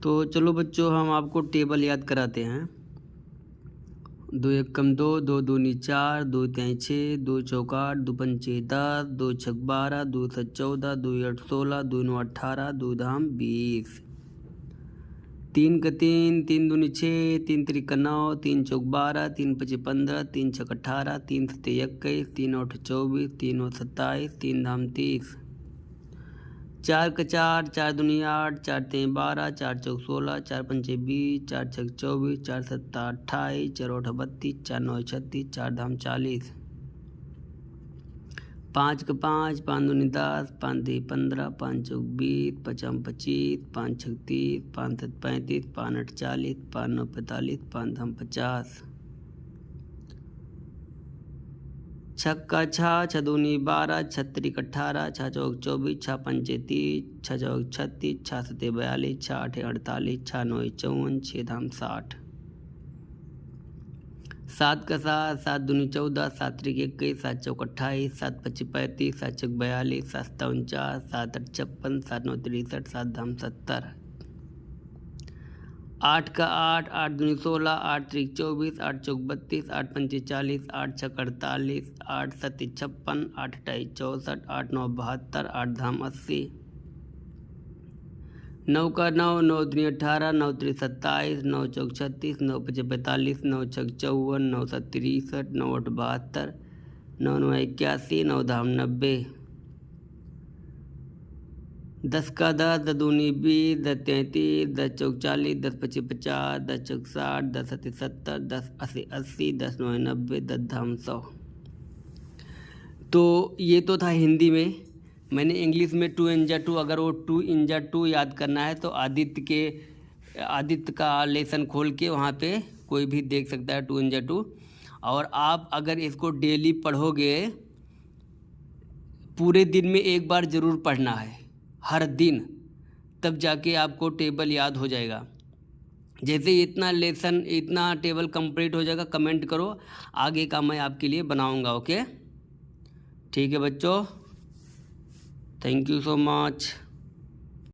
तो चलो बच्चों हम आपको टेबल याद कराते हैं। 2 1 कम 2, 2 दूनी 4, 2 3 6, 2 चौका 8, 2 पंचे 10, 2 छक 12, 2 7 14, 2 8 16, 2 9 18, 2 धाम 20। 3 का 3, 3 दूनी 6, 3 त्रिक 9, 3 चौक 12, 3 पचे 15, 3 छक 18, 3 सत्ते 21, 3 8 24, 3 9 27, 3 धाम 30। 4 का 4, 4 दूनी 8, 4 तीन 12, 4 चौक 16, 4 पंचे 20, 4 छक 24, 4 सत्ता 28, 4 8 32, 4 9 36, 4 धाम 40। 5 का 5, 5 दूनी 10, 5 तीन 15, 5 चौक 20, 5 25, 5 छक 30, 5 सत्त 35, 5 8 40, 5 9 45, 5 धाम 50। 6 का 6, 6 दूनी 12, 6 त्रिक 18, 6 चौक 24, 6 पंचे 30, 6 चौक 36, 6 सत्ते 42, 6 आठे 48, 6 9 54, 6 धाम 60। 7 का 7, 7 दूनी 14, 7 त्रिक 21, 7 चौक 28, 7 पच्ची 35, 7 चौक 42, 7 सत्ता 49, 7 8 56, 7 9 63, 7 धाम 70। 8 का 8, 8 दूनी 16, 8 त्रिक 24, 8 चौक 32, 8 पंचे 40, 8 छक 48, 8 सत्ती 56, 8 अट्ठाईस 64, 8 9 72, 8 धाम 80। 9 का 9, 9 दूनी 18, 9 त्रिक 27, 9 चौक 36, 9 पचे 45, 9 छक 54, 9 सत्त 63, 9 8 72, 9 9 81, 9 धाम 90। 10 का 10, 10 दूनी 20, 10 33, 10 चौक 40, 10 पचे 50, 10 चौक 60, 10 सत्ती 70, 10 अस्सी 80, 10 9 90, 10 धाम 100। तो ये तो था हिंदी में। मैंने इंग्लिश में 2 इंजा 2, अगर वो 2 इंजा 2 याद करना है तो आदित्य का लेसन खोल के वहाँ पे कोई भी देख सकता है 2 इंजा 2। और आप अगर इसको डेली पढ़ोगे, पूरे दिन में एक बार ज़रूर पढ़ना है, हर दिन, तब जाके आपको टेबल याद हो जाएगा। जैसे इतना टेबल कंप्लीट हो जाएगा, कमेंट करो, आगे का मैं आपके लिए बनाऊंगा। ओके, ठीक है बच्चों, थैंक यू सो मच।